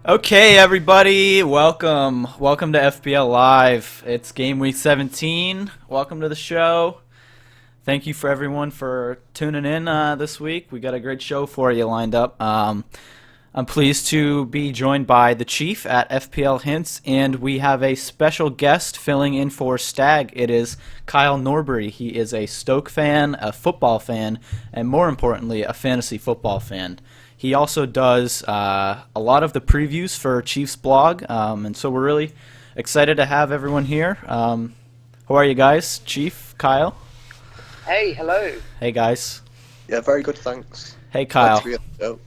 Okay, everybody, welcome to FPL Live. It's game week 17. Welcome to the show. Thank you for everyone for tuning in this week. We got a great show for you lined up. I'm pleased to be joined by the Chief at FPL Hints, and we have a special guest filling in for Stag. It is Kyle Norbury. He is a Stoke fan, a football fan, and more importantly, a fantasy football fan. He also does a lot of the previews for Chief's blog, and so we're really excited to have everyone here. How are you guys? Chief, Kyle? Hey, hello. Hey, guys. Yeah, very good, thanks. Hey, Kyle. Glad to be on the show.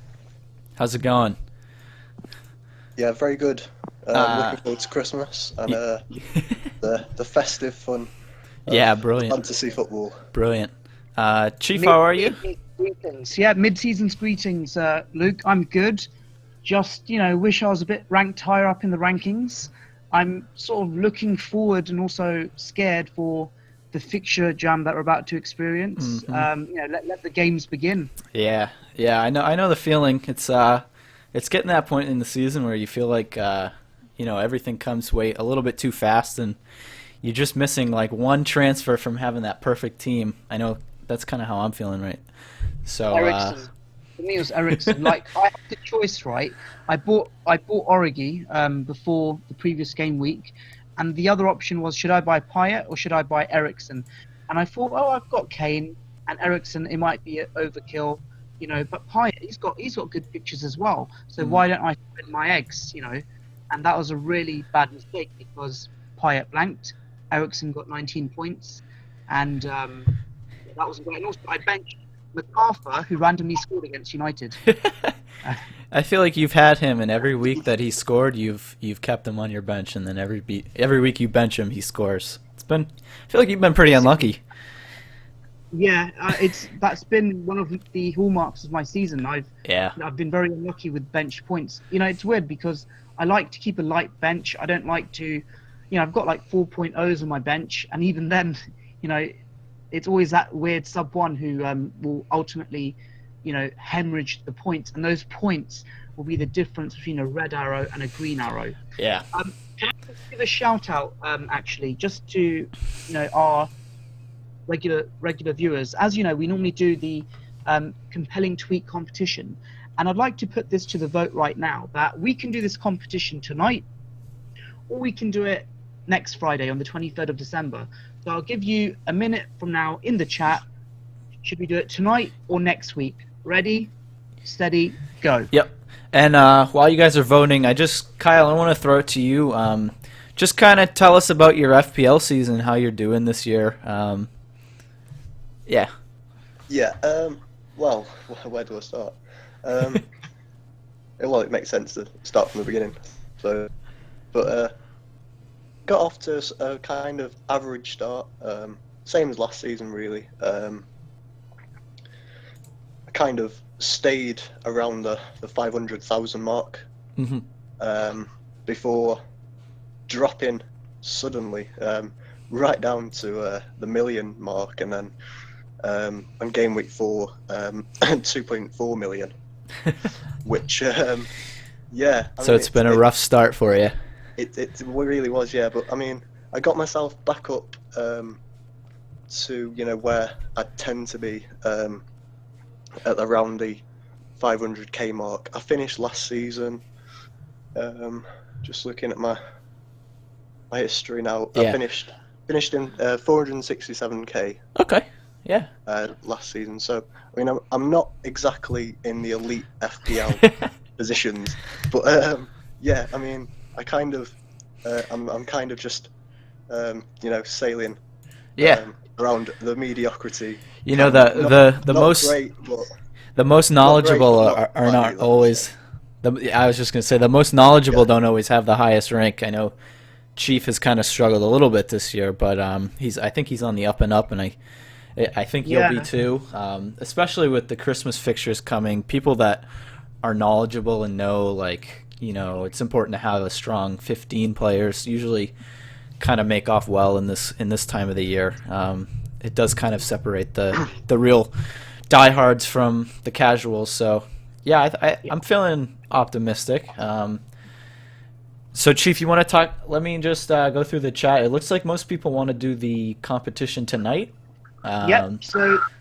How's it going? Yeah, very good. Looking forward to Christmas and the festive fun of Yeah, brilliant. fantasy football. Brilliant. Chief, how are you? Greetings. Yeah, mid-season greetings, Luke. I'm good. Just, wish I was a bit ranked higher up in the rankings. I'm sort of looking forward and also scared for the fixture jam that we're about to experience. Let the games begin. Yeah, I know the feeling. It's getting to that point in the season where you feel like everything comes a little bit too fast, and you're just missing like one transfer from having that perfect team. I know that's kind of how I'm feeling, right? So Ericsson. For me, it was Ericsson. Like, I had the choice, right? I bought Origi before the previous game week, and the other option was, should I buy Payet or should I buy Ericsson? And I thought, I've got Kane and Ericsson. It might be an overkill, but Payet, he's got good pictures as well. So why don't I spend my eggs, And that was a really bad mistake because Payet blanked, Ericsson got 19 points, and that wasn't great. And also, I benched MacArthur, who randomly scored against United. I feel like you've had him, and every week that he scored, you've kept him on your bench, and then every week you bench him, he scores. I feel like you've been pretty unlucky. Yeah, that's been one of the hallmarks of my season. I've been very unlucky with bench points. It's weird because I like to keep a light bench. I don't like to, I've got like 4.0s on my bench, and even then, it's always that weird sub one who will ultimately, hemorrhage the points, and those points will be the difference between a red arrow and a green arrow. Yeah. Can I just give a shout out, actually, just to, our regular viewers? As you know, we normally do the compelling tweet competition, and I'd like to put this to the vote right now, that we can do this competition tonight, or we can do it next Friday on the 23rd of December. So I'll give you a minute from now in the chat. Should we do it tonight or next week? Ready, steady, go. Yep. And while you guys are voting, Kyle, I want to throw it to you. Just kind of tell us about your FPL season, how you're doing this year. Yeah. Yeah. Well, where do I start? Well, it makes sense to start from the beginning. So, but got off to a kind of average start, same as last season, really. I kind of stayed around the 500,000 mark before dropping suddenly right down to the million mark, and then on game week 4, 2.4 million, which yeah. So it's been a rough start for you. It really was, yeah. But I mean, I got myself back up to where I tend to be at around the 500k mark. I finished last season. Just looking at my history now, Yeah. I finished in 467k. Okay. Yeah. Last season. So I mean, I'm not exactly in the elite FPL positions, but yeah. I mean, I kind of, I'm kind of just, sailing, around the mediocrity. The most knowledgeable not are not really, always. I was just gonna say the most knowledgeable don't always have the highest rank. I know Chief has kind of struggled a little bit this year, but I think he's on the up and up, and I think you'll be too. Especially with the Christmas fixtures coming, people that are knowledgeable and know it's important to have a strong 15 players. Usually, kind of make off well in this time of the year. It does kind of separate the real diehards from the casuals. So yeah, I'm feeling optimistic. So, Chief, you want to talk? Let me just go through the chat. It looks like most people want to do the competition tonight. Yep. Um,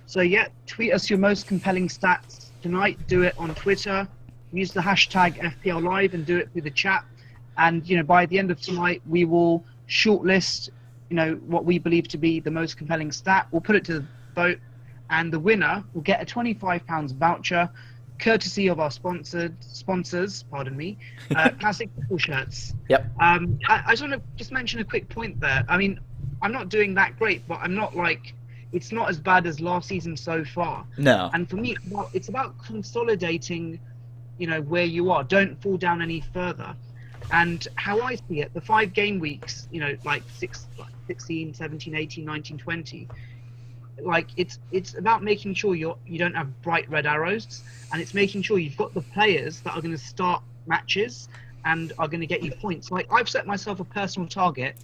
So yeah, tweet us your most compelling stats tonight. Do it on Twitter. Use the hashtag FPL Live and do it through the chat. And by the end of tonight, we will shortlist, what we believe to be the most compelling stat. We'll put it to the vote, and the winner will get a £25 voucher, courtesy of our sponsors. Pardon me, Classic Football Shirts. Yep. I just want to just mention a quick point there. I mean, I'm not doing that great, but I'm not it's not as bad as last season so far. No. And for me, it's about consolidating, where you are. Don't fall down any further. And how I see it, the 5 game weeks, like 16, 17, 18, 19, 20, it's about making sure you don't have bright red arrows, and it's making sure you've got the players that are going to start matches and are going to get you points. Like, I've set myself a personal target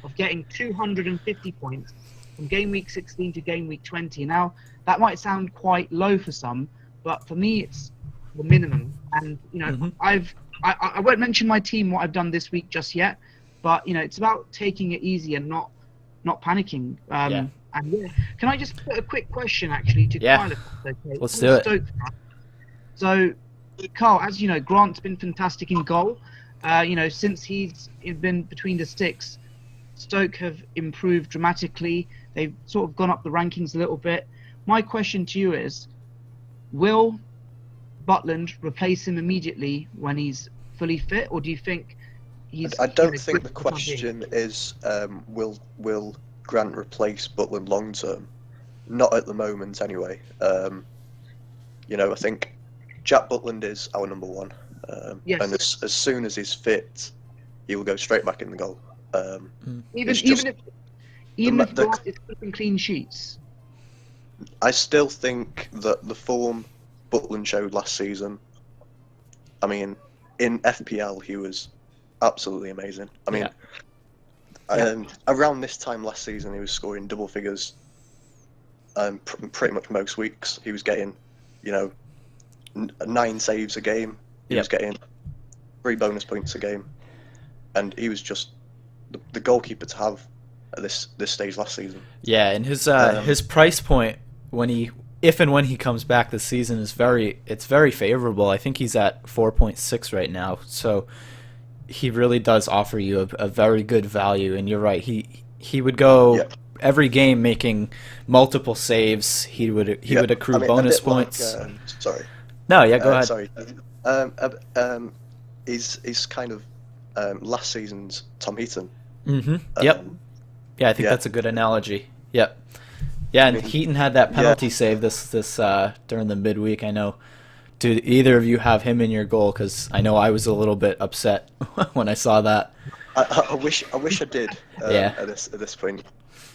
of getting 250 points from game week 16 to game week 20. Now, that might sound quite low for some, but for me, it's the minimum. And I won't mention my team, what I've done this week just yet, but it's about taking it easy and not panicking. Yeah. And can I just put a quick question actually to Kyle? If that's okay? Let's do it. Stoke. So, Carl, as you know, Grant's been fantastic in goal. Since he's been between the sticks, Stoke have improved dramatically. They've sort of gone up the rankings a little bit. My question to you is, will Butland replace him immediately when he's fully fit, or do you think he's... I don't think the question is, will Grant replace Butland long term? Not at the moment, anyway. I think Jack Butland is our number one. Yes. And as soon as he's fit, he will go straight back in the goal. Even if Grant is keeping clean sheets? I still think that the form Butland showed last season, I mean, in FPL, he was absolutely amazing. I mean, around this time last season, he was scoring double figures pretty much most weeks. He was getting, 9 saves a game. He was getting 3 bonus points a game. And he was just the goalkeeper to have at this stage last season. Yeah, and his price point if and when he comes back this season is very favorable. I think he's at 4.6 right now, so he really does offer you a very good value. And you're right, he would go every game making multiple saves. He would accrue bonus points. Sorry. No, go ahead. Sorry. He's kind of last season's Tom Heaton. Mm-hmm. Yep. Yeah, I think that's a good analogy. Yep. Yeah, and Heaton had that penalty save this during the midweek. I know. Do either of you have him in your goal? Because I know I was a little bit upset when I saw that. I wish I did. At this point,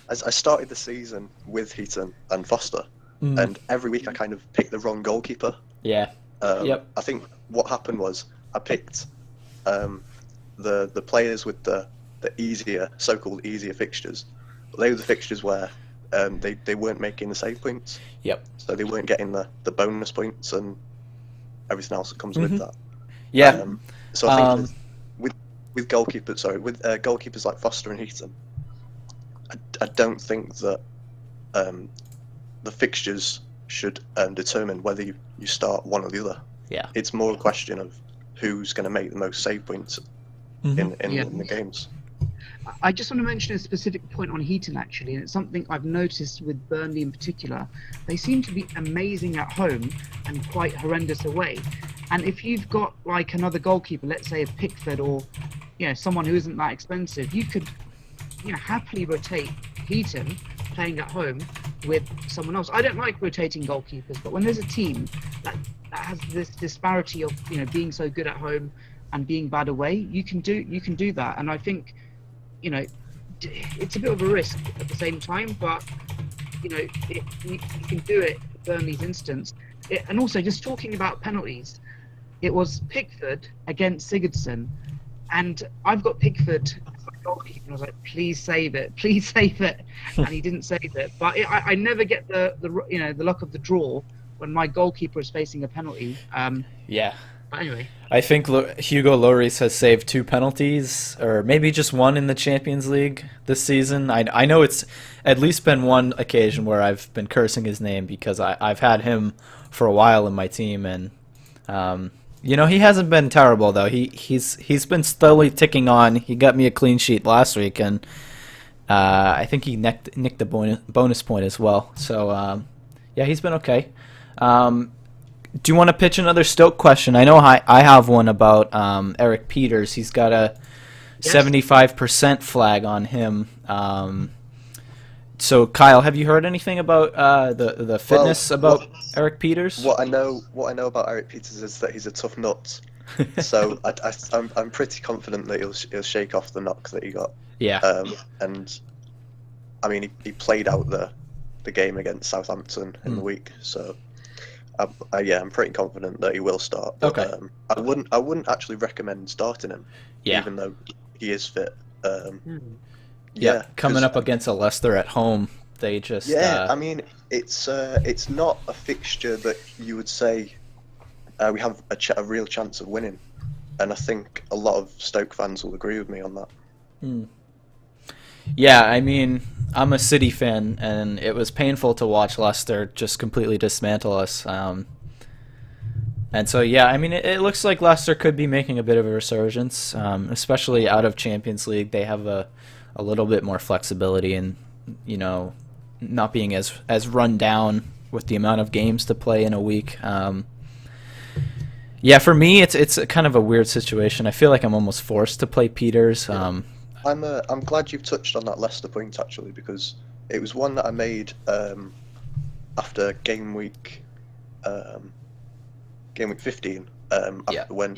as I started the season with Heaton and Foster, and every week I kind of picked the wrong goalkeeper. Yeah. I think what happened was I picked the players with the so-called easier fixtures. They were the fixtures where they weren't making the save points. Yep. So they weren't getting the bonus points and everything else that comes with that. Yeah. So I think with goalkeepers like Foster and Heaton, I don't think that the fixtures should determine whether you start one or the other. Yeah. It's more a question of who's going to make the most save points in the games. I just want to mention a specific point on Heaton, actually, and it's something I've noticed with Burnley in particular. They seem to be amazing at home and quite horrendous away. And if you've got like another goalkeeper, let's say a Pickford or someone who isn't that expensive, you could happily rotate Heaton playing at home with someone else. I don't like rotating goalkeepers, but when there's a team that has this disparity of being so good at home and being bad away, you can do that. And I think it's a bit of a risk at the same time, but you can do it for Burnley's instance. And also, just talking about penalties, it was Pickford against Sigurdsson, and I've got Pickford as my goalkeeper, and I was like, please save it, and he didn't save it. But I never get the luck of the draw when my goalkeeper is facing a penalty. But anyway, I think Hugo Lloris has saved 2 penalties, or maybe just one in the Champions League this season. I know it's at least been one occasion where I've been cursing his name because I've had him for a while in my team, and he hasn't been terrible though. He's been slowly ticking on. He got me a clean sheet last week, and I think he nicked the bonus point as well. So yeah, he's been okay. Do you want to pitch another Stoke question? I know I have one about Eric Peters. He's got a 75% flag on him. So Kyle, have you heard anything about the fitness about Eric Peters? What I know about Eric Peters is that he's a tough nut. So I'm pretty confident that he'll shake off the knock that he got. Yeah. And I mean he played out the game against Southampton in the week, so. I'm pretty confident that he will start. But, okay. I wouldn't actually recommend starting him. Yeah. Even though he is fit. Yeah. Coming up against a Leicester at home, they just. Yeah, I mean it's not a fixture that you would say we have a real chance of winning, and I think a lot of Stoke fans will agree with me on that. Yeah, I mean, I'm a City fan, and it was painful to watch Leicester just completely dismantle us. And so, yeah, I mean, it looks like Leicester could be making a bit of a resurgence, especially out of Champions League. They have a little bit more flexibility and, not being as run down with the amount of games to play in a week. Yeah, for me, it's a kind of a weird situation. I feel like I'm almost forced to play Peters. I'm glad you've touched on that Leicester point actually, because it was one that I made after game week 15. When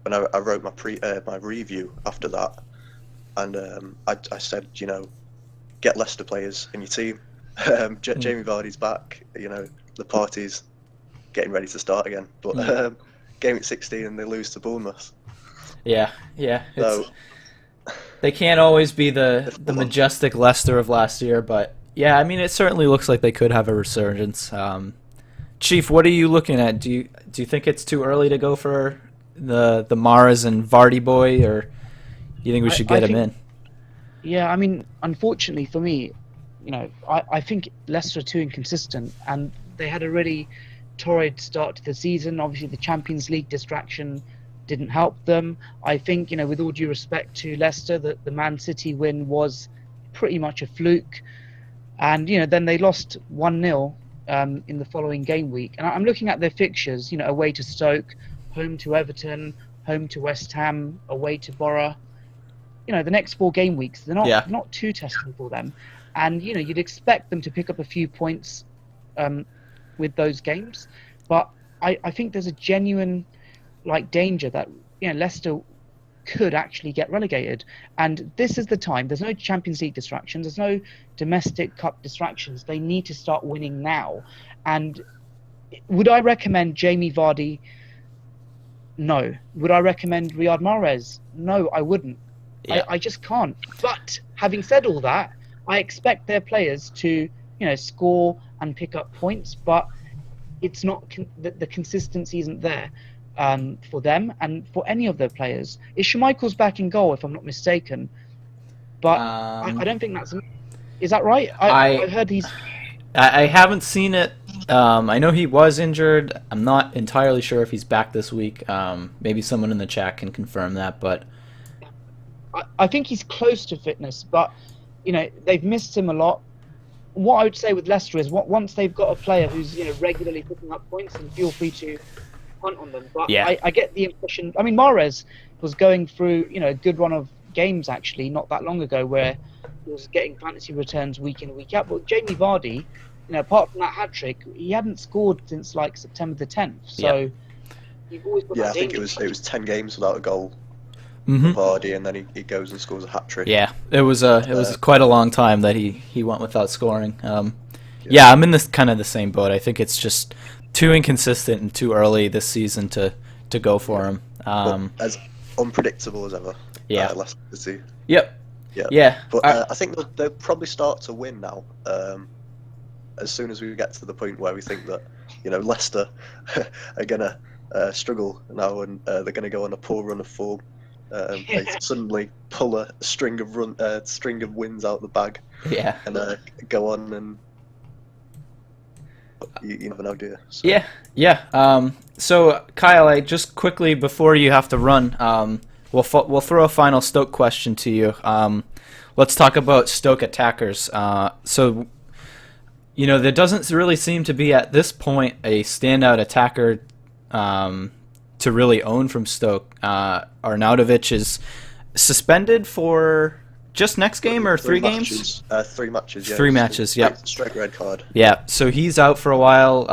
I wrote my review after that, and I said get Leicester players in your team. Jamie Vardy's back. The party's getting ready to start again. But game week 16 and they lose to Bournemouth. Yeah. So. They can't always be the majestic Leicester of last year, but yeah, I mean, it certainly looks like they could have a resurgence. Chief, what are you looking at? Do you think it's too early to go for the Mahrez and Vardy boy, or you think we should get him in? Yeah, I mean, unfortunately for me, I think Leicester are too inconsistent, and they had a really torrid start to the season. Obviously, the Champions League distraction didn't help them. I think, with all due respect to Leicester, that the Man City win was pretty much a fluke. And, then they lost 1-0 in the following game week. And I'm looking at their fixtures, away to Stoke, home to Everton, home to West Ham, away to Borough. The next 4 game weeks, they're not too testing for them. And, you'd expect them to pick up a few points with those games. But I think there's a genuine danger that Leicester could actually get relegated, and this is the time. There's no Champions League distractions, there's no domestic cup distractions. They need to start winning now. And would I recommend Jamie Vardy? No. Would I recommend Riyad Mahrez? No, I wouldn't. I just can't. But having said all that, I expect their players to score and pick up points, but it's not the consistency isn't there for them and for any of their players. Is Schmeichel's back in goal, if I'm not mistaken? But I don't think that's. Is that right? I heard he's. I haven't seen it. I know he was injured. I'm not entirely sure if he's back this week. Maybe someone in the chat can confirm that. But I think he's close to fitness. But they've missed him a lot. What I would say with Leicester is, once they've got a player who's regularly picking up points, and feel free to punt on them. But I get the impression. I mean, Mahrez was going through a good run of games actually not that long ago where he was getting fantasy returns week in and week out. But Jamie Vardy, apart from that hat trick, he hadn't scored since September the 10th. So you've always got that I think danger. it was 10 games without a goal. Mm-hmm. Vardy, and then he goes and scores a hat trick. Yeah, it was quite a long time that he went without scoring. I'm in this kind of the same boat. I think it's just too inconsistent and too early this season to go for him. As unpredictable as ever. Leicester City. Yep. Yeah. But I think they'll probably start to win now. As soon as we get to the point where we think that Leicester are gonna struggle now, and they're going to go on a poor run of form. They suddenly pull a string of wins out the bag Yeah. and go on, and you never know, do you? So. Yeah. So Kyle, just quickly before you have to run, we'll throw a final Stoke question to you. Let's talk about Stoke attackers. So, there doesn't really seem to be at this point a standout attacker to really own from Stoke. Arnautovic is suspended for just next game or three games? 3 matches, yeah. 3 matches, yeah. Straight red card. Yeah, so he's out for a while.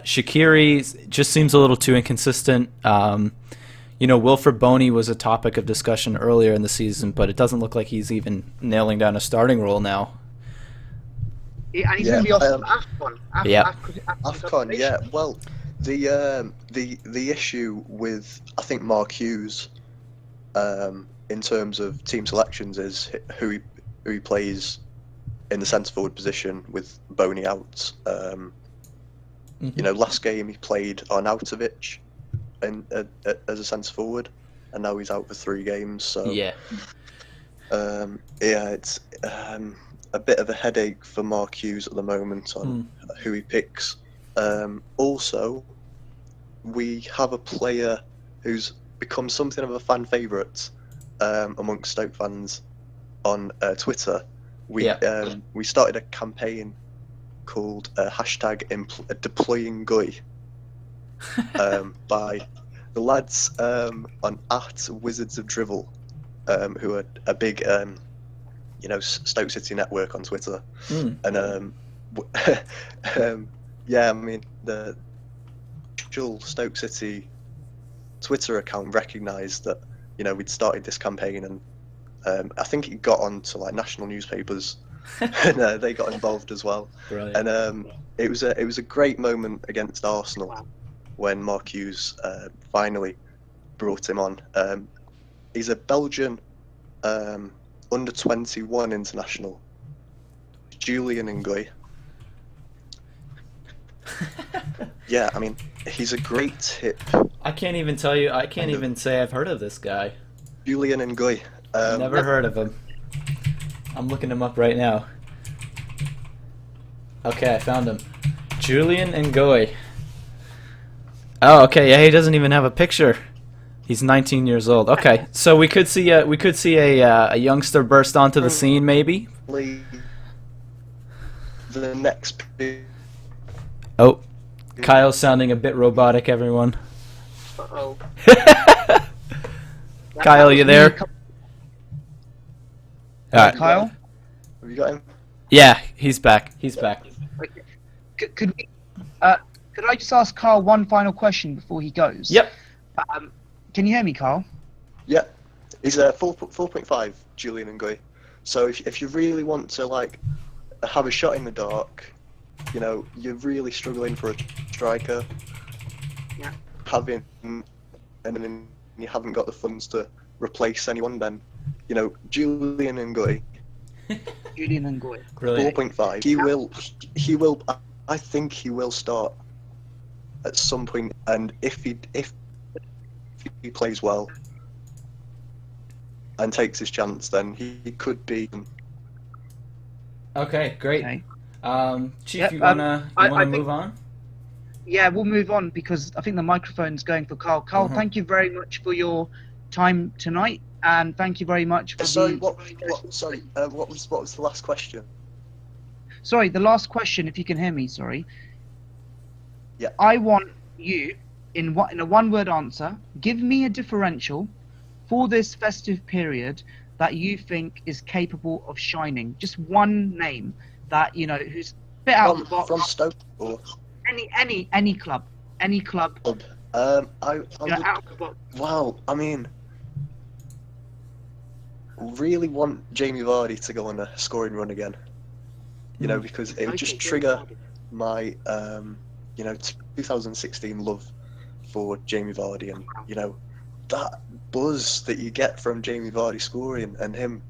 Shaqiri just seems a little too inconsistent. Wilfred Boney was a topic of discussion earlier in the season, but it doesn't look like he's even nailing down a starting role now. Yeah, and he's going to be off AFCON. AFCON, yeah. Well, the issue with, I think, Mark Hughes, in terms of team selections, is who he plays in the centre forward position with Boney out. Last game he played Arnautovic as a centre forward, and now he's out for 3 games. So it's a bit of a headache for Mark Hughes at the moment on who he picks. Also, we have a player who's become something of a fan favourite amongst Stoke fans on Twitter. We started a campaign called #Deploying Guy by the lads on @Wizards of Drivel, who are a big Stoke City network on Twitter. And the actual Stoke City Twitter account recognised that we'd started this campaign, and I think it got on to national newspapers, and they got involved as well. Brilliant. And it was a great moment against Arsenal when Mark Hughes finally brought him on. He's a Belgian under 21 international, Julian Ngoy. Yeah, he's a great tip. I can't even tell you. I can't even say I've heard of this guy. Julian Ngoy. Never heard of him. I'm looking him up right now. Okay, I found him. Julian Ngoy. Oh, okay. Yeah, he doesn't even have a picture. He's 19 years old. Okay, so we could see a youngster burst onto the scene, maybe. The next. Oh, Kyle's sounding a bit robotic. Everyone. Uh-oh. Kyle, you there? All right. Kyle? Have you got him? Yeah, he's back. He's back. Okay. Could I just ask Kyle one final question before he goes? Yep. Can you hear me, Kyle? Yeah. He's a 4.5 Julian Ngoy. So if you really want to have a shot in the dark, you're really struggling for a striker. Yeah. And then you haven't got the funds to replace anyone, then Julian Ngoy. Julian Ngoy. 4.5. He will. I think he will start at some point, and if he plays well and takes his chance, then he could be. Okay, great. Okay. Chief, Yep, you wanna move on? Yeah, we'll move on because I think the microphone's going for Carl. Carl, thank you very much for your time tonight, and thank you very much for what was the last question? Sorry, the last question, if you can hear me, sorry. Yeah. I want you, in a one-word answer, give me a differential for this festive period that you think is capable of shining. Just one name that, who's a bit out of the box. From Stoke or? Any club. Any club. I would, out of the box. wow, really want Jamie Vardy to go on a scoring run again. Because it would just trigger my 2016 love for Jamie Vardy, and that buzz that you get from Jamie Vardy scoring and him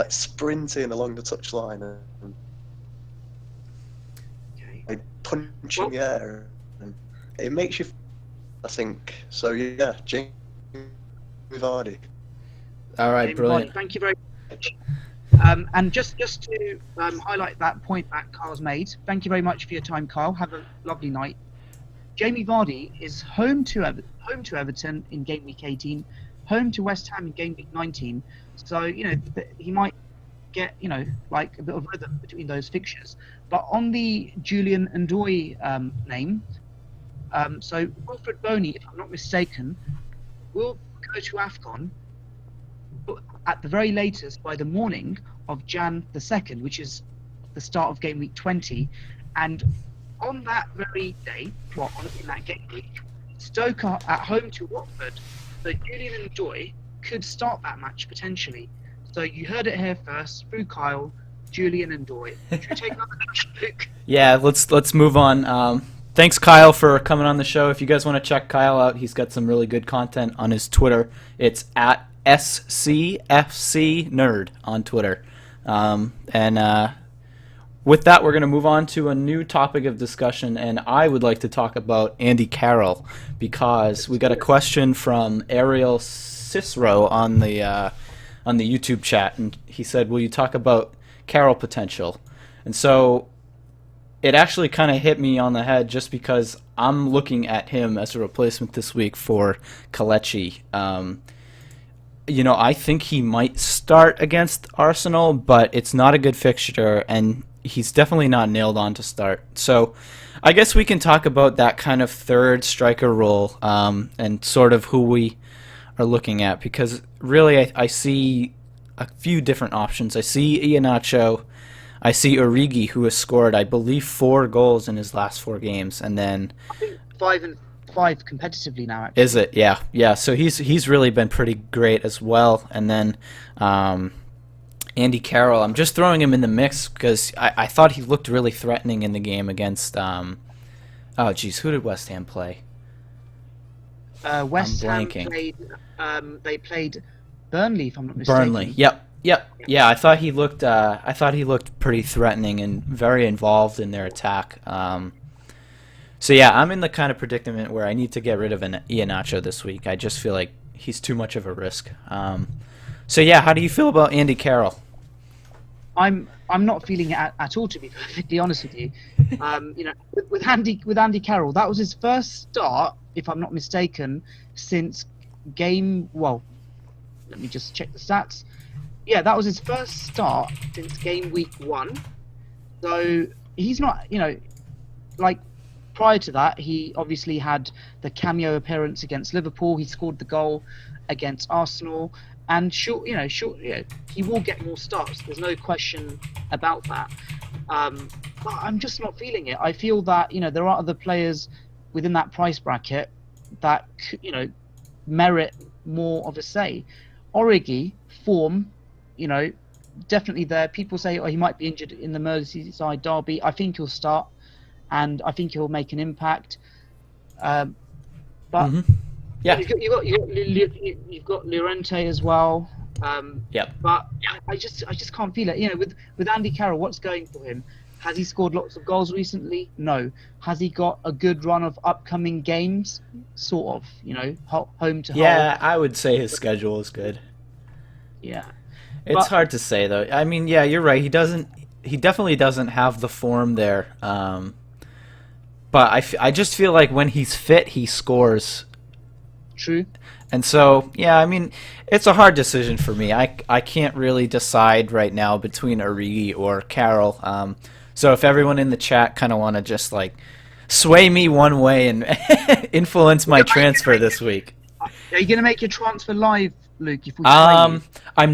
sprinting along the touchline and punching the air, and it makes you I think so. Yeah, Jamie Vardy. All right, Jamie brilliant. Vardy, thank you very much. And just to highlight that point that Kyle's made, thank you very much for your time, Kyle. Have a lovely night. Jamie Vardy is home to Everton in game week 18, home to West Ham in game week 19. So he might get like a bit of rhythm between those fixtures. But on the Julian Ndoye name, so Wilfred Boney, if I'm not mistaken, will go to AFCON at the very latest by the morning of Jan the 2nd, which is the start of game week 20. And on that very day, in that game week, Stoke are at home to Watford. So Julian Ndoye could start that match potentially. So you heard it here first through Kyle, Julian Ndoye. Should we take another question, Luke? Yeah, let's move on. Thanks, Kyle, for coming on the show. If you guys want to check Kyle out, he's got some really good content on his Twitter. It's at SCFCNerd on Twitter. With that, we're going to move on to a new topic of discussion, and I would like to talk about Andy Carroll because we got a question from Ariel Cicero on the YouTube chat, and he said, "Will you talk about Carroll potential?" And so it actually kind of hit me on the head just because I'm looking at him as a replacement this week for Kelechi. I think he might start against Arsenal, but it's not a good fixture, and he's definitely not nailed on to start. So I guess we can talk about that kind of third striker role and sort of who we are looking at, because really I see a few different options. I see Iheanacho, I see Origi, who has scored, I believe, 4 goals in his last 4 games, and then I think 5 competitively now. Actually. Is it? Yeah. So he's really been pretty great as well. And then Andy Carroll, I'm just throwing him in the mix because I thought he looked really threatening in the game against. Who did West Ham play? West Ham played. They played Burnley, if I'm not mistaken. Burnley. Yep. Yeah, I thought he looked. I thought he looked pretty threatening and very involved in their attack. So yeah, I'm in the kind of predicament where I need to get rid of an Iheanacho this week. I just feel like he's too much of a risk. So yeah, how do you feel about Andy Carroll? I'm not feeling it at all, to be perfectly honest with you. With Andy Carroll, that was his first start, if I'm not mistaken, since game. Well, let me just check the stats. Yeah, that was his first start since game week 1. So he's not, like prior to that, he obviously had the cameo appearance against Liverpool. He scored the goal against Arsenal. And he will get more starts. There's no question about that. But I'm just not feeling it. I feel that there are other players within that price bracket that merit more of a say. Origi form, definitely there. People say, he might be injured in the Merseyside derby. I think he'll start, and I think he'll make an impact. But. Mm-hmm. Yeah, you've got Llorente as well. Yep. But I just can't feel it. With Andy Carroll, what's going for him? Has he scored lots of goals recently? No. Has he got a good run of upcoming games? Sort of. Home to home. Yeah, I would say his schedule is good. Yeah. It's hard to say though. I mean, yeah, you're right. He definitely doesn't have the form there. But I just feel like when he's fit, he scores. True. And so, yeah, I mean, it's a hard decision for me. I can't really decide right now between Origi or Carroll. So if everyone in the chat kind of want to just like sway me one way and influence my transfer this week. Are you going to make your transfer live, Luke? If we I'm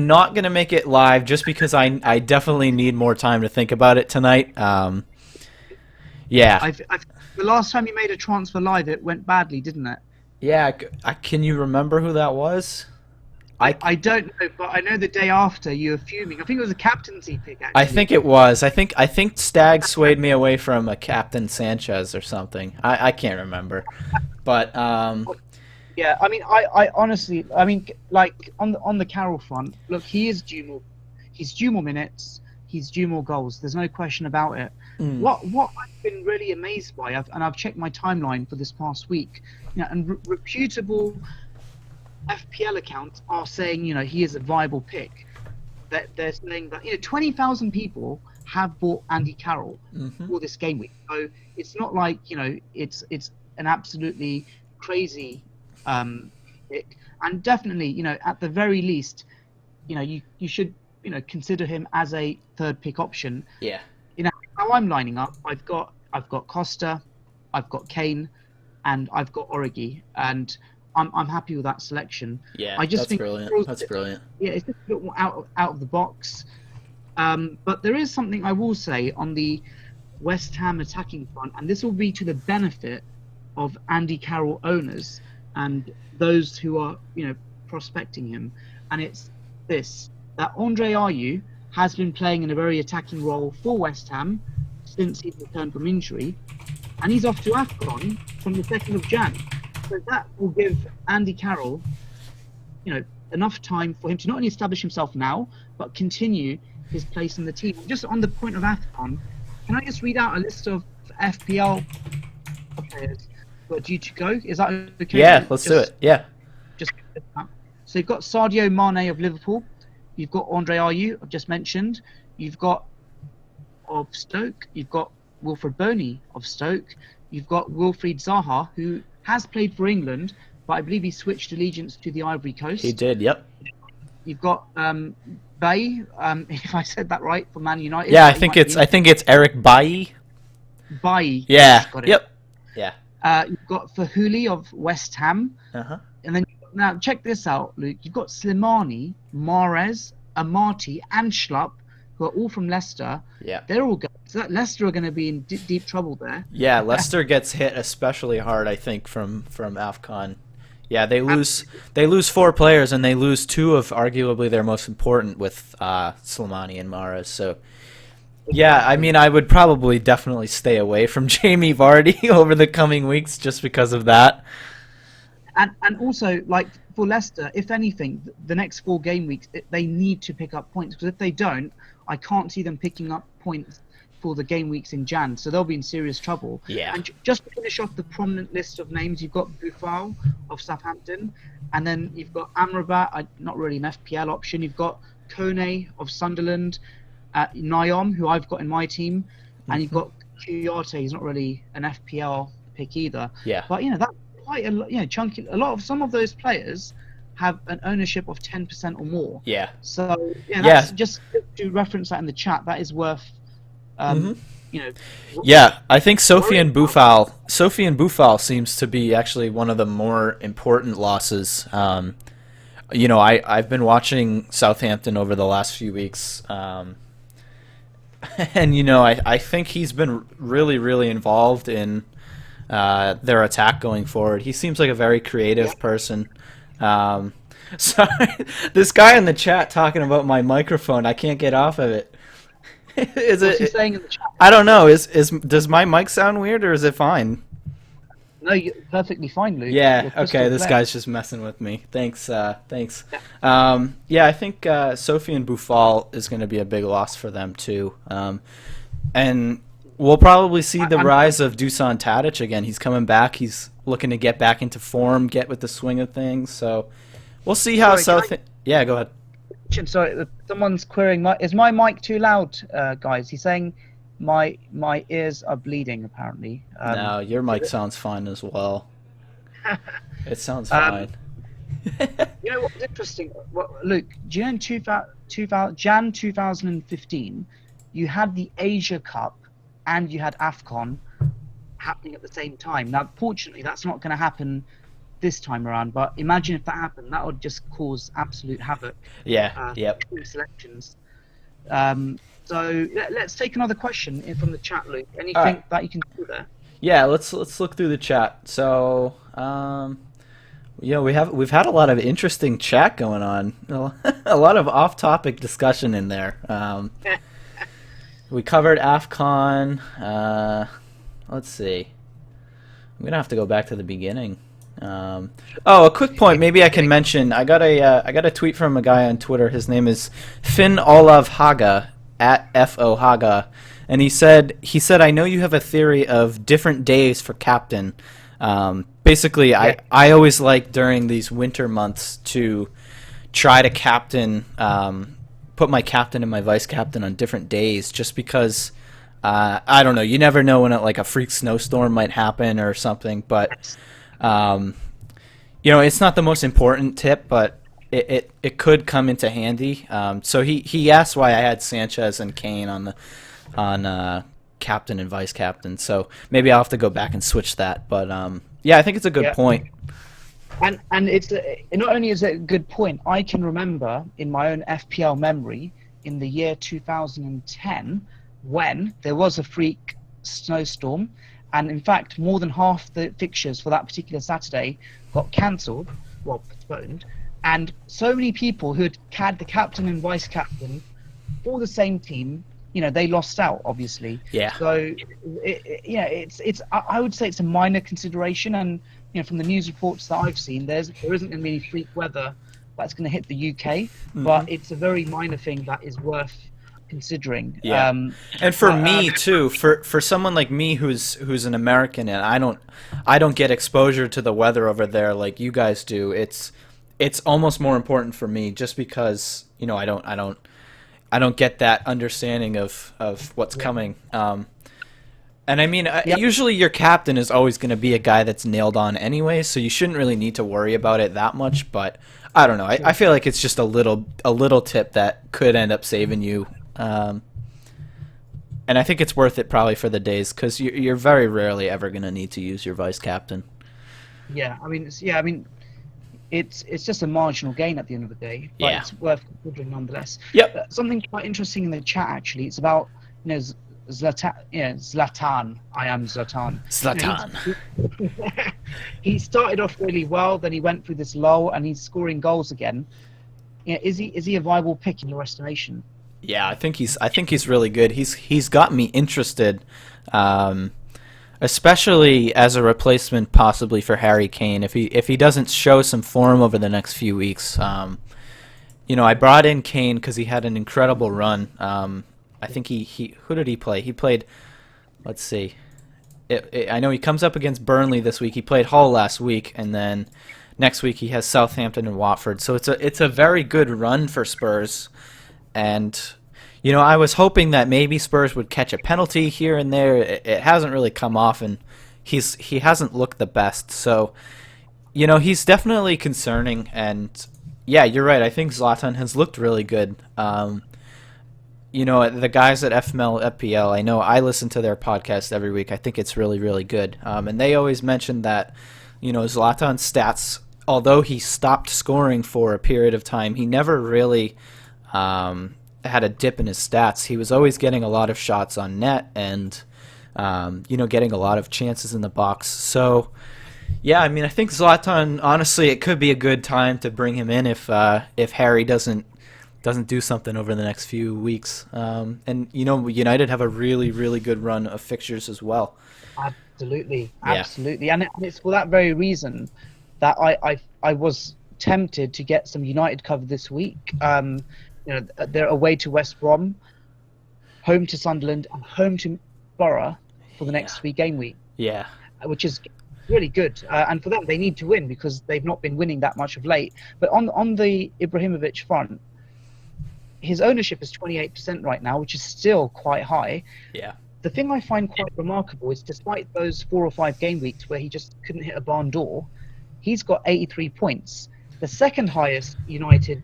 not going to make it live just because I definitely need more time to think about it tonight. Yeah. The last time you made a transfer live, it went badly, didn't it? Yeah, can you remember who that was? I don't know, but I know the day after you were fuming. I think it was a captaincy pick, actually. I think it was. I think Stag swayed me away from a Captain Sanchez or something. I can't remember. But yeah, I mean, I honestly, like on the Carroll front, look, he's due more minutes, he's due more goals. There's no question about it. What I've been really amazed by, and I've checked my timeline for this past week, and reputable FPL accounts are saying, he is a viable pick. That they're saying that 20,000 people have bought Andy Carroll for this game week. So it's not like it's an absolutely crazy pick. And definitely, at the very least, you should consider him as a third pick option. Yeah. How I'm lining up, I've got Costa, I've got Kane, and I've got Origi, and I'm happy with that selection. Yeah, I just that's think brilliant. That's brilliant. Yeah, it's just a bit more out of the box. But there is something I will say on the West Ham attacking front, and this will be to the benefit of Andy Carroll owners and those who are prospecting him, and it's this: that Andre Ayew has been playing in a very attacking role for West Ham since he's returned from injury, and he's off to AFCON from the 2nd of Jan. So that will give Andy Carroll, enough time for him to not only establish himself now, but continue his place in the team. Just on the point of AFCON, can I just read out a list of FPL players who are due to go? Is that okay? Yeah, let's do it. Yeah. So you've got Sadio Mane of Liverpool. You've got Andre Ayew, I've just mentioned. You've got of Stoke. You've got Wilfred Boney of Stoke. You've got Wilfried Zaha, who has played for England, but I believe he switched allegiance to the Ivory Coast. He did, yep. You've got Bailly, if I said that right, for Man United. Yeah, I think it's Eric Bailly. Bailly. Yeah. Got it. Yep. Yeah. You've got Fahuli of West Ham. Uh-huh. And then now check this out, Luke. You've got Slimani, Mahrez, Amati, and Schlupp, who are all from Leicester. Yeah. They're all good. So that Leicester are going to be in deep trouble there. Yeah, Leicester gets hit especially hard, I think, from AFCON. Yeah, they lose 4 players, and they lose 2 of arguably their most important with Slimani and Mahrez. So, yeah, I mean, I would probably definitely stay away from Jamie Vardy over the coming weeks just because of that. And also, like, for Leicester, if anything, the next 4 game weeks, they need to pick up points. Because if they don't, I can't see them picking up points for the game weeks in Jan. So they'll be in serious trouble. Yeah. And just to finish off the prominent list of names, you've got Boufal of Southampton. And then you've got Amrabat, not really an FPL option. You've got Kone of Sunderland. Nyom, who I've got in my team. And you've got Kouyaté. He's not really an FPL pick either. Yeah. But, that's quite a chunky. Some of those players have an ownership of 10% or more. Yeah. So that's just to reference that in the chat. That is worth, Yeah, I think Sofiane Boufal seems to be actually one of the more important losses. I've been watching Southampton over the last few weeks, and I think he's been really, really involved in their attack going forward. He seems like a very creative person. Sorry, this guy in the chat talking about my microphone. I can't get off of it. What's he saying in the chat? I don't know. Does my mic sound weird or is it fine? No, you're perfectly fine, Luke. Yeah. Okay. This guy's just messing with me. Thanks. Thanks. I think Sofiane Boufal is going to be a big loss for them too. And we'll probably see the rise of Dusan Tadic again. He's coming back. He's looking to get back into form, get with the swing of things. So we'll see how Yeah, go ahead. Sorry, someone's querying. Is my mic too loud, guys? He's saying my ears are bleeding, apparently. No, your mic sounds fine as well. It sounds fine. You know what's interesting? Luke, do you know in Jan 2015, you had the Asia Cup and you had AFCON happening at the same time. Now, fortunately, that's not going to happen this time around, but imagine if that happened. That would just cause absolute havoc. Yeah, yep. Selections. So let's take another question in from the chat, Luke. Anything that you can do there? Yeah, let's look through the chat. So, we've had a lot of interesting chat going on. A lot of off-topic discussion in there. We covered AFCON. Let's see. I'm gonna have to go back to the beginning. A quick point. Maybe I can mention. I got a tweet from a guy on Twitter. His name is Finn Olav Haga @FO Haga, and he said I know you have a theory of different days for captain. Basically, Yeah. I always like during these winter months to try to put my captain and my vice captain on different days, just because I don't know. You never know when like a freak snowstorm might happen or something. But it's not the most important tip, but it could come into handy. So he asked why I had Sanchez and Kane on captain and vice captain. So maybe I'll have to go back and switch that. But I think it's a good point. And it's not only is it a good point, I can remember in my own FPL memory in the year 2010 when there was a freak snowstorm, and in fact more than half the fixtures for that particular Saturday got cancelled, well, postponed, and so many people who had the captain and vice captain for the same team, they lost out, obviously. Yeah. So I would say it's a minor consideration, and from the news reports that I've seen, there isn't going to be any freak weather that's going to hit the UK, but it's a very minor thing that is worth considering. Yeah. And for me too, for someone like me who's an American, and I don't get exposure to the weather over there like you guys do. It's almost more important for me, just because I don't get that understanding of what's coming. And I mean, usually your captain is always going to be a guy that's nailed on anyway, so you shouldn't really need to worry about it that much. But I don't know. I feel like it's just a little tip that could end up saving you. And I think it's worth it probably for the days, because you're very rarely ever going to need to use your vice captain. Yeah, I mean, it's just a marginal gain at the end of the day, but it's worth considering nonetheless. Yep. Something quite interesting in the chat, actually. It's about Zlatan. I am Zlatan. Zlatan. He started off really well, then he went through this lull, and he's scoring goals again. Is he a viable pick in your estimation? Yeah, I think he's really good. He's got me interested, especially as a replacement possibly for Harry Kane if he doesn't show some form over the next few weeks. I brought in Kane because he had an incredible run. I think who did he play? He played, let's see. I know he comes up against Burnley this week. He played Hull last week, and then next week he has Southampton and Watford. So it's a very good run for Spurs. And I was hoping that maybe Spurs would catch a penalty here and there. It hasn't really come off, and he hasn't looked the best. So he's definitely concerning. And yeah, you're right. I think Zlatan has looked really good. The guys at FPL, I know I listen to their podcast every week. I think it's really, really good. And they always mention that, Zlatan's stats, although he stopped scoring for a period of time, he never really had a dip in his stats. He was always getting a lot of shots on net and, getting a lot of chances in the box. So, yeah, I mean, I think Zlatan, honestly, it could be a good time to bring him in if Harry doesn't do something over the next few weeks. And United have a really, really good run of fixtures as well. Absolutely. And it's for that very reason that I was tempted to get some United cover this week. They're away to West Brom, home to Sunderland, and home to Borough for the next 3 game week. Yeah, which is really good. And for them, they need to win because they've not been winning that much of late. But on the Ibrahimovic front, his ownership is 28% right now, which is still quite high. Yeah. The thing I find quite remarkable is, despite those 4 or 5 game weeks where he just couldn't hit a barn door, he's got 83 points. The second highest United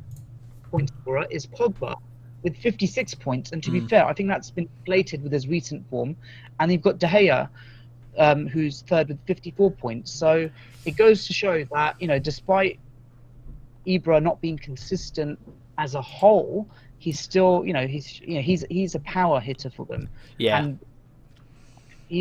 point scorer is Pogba with 56 points. And to be fair, I think that's been inflated with his recent form. And you've got De Gea, who's third with 54 points. So it goes to show that, despite Ibra not being consistent as a whole, he's still, he's a power hitter for them. Yeah. And he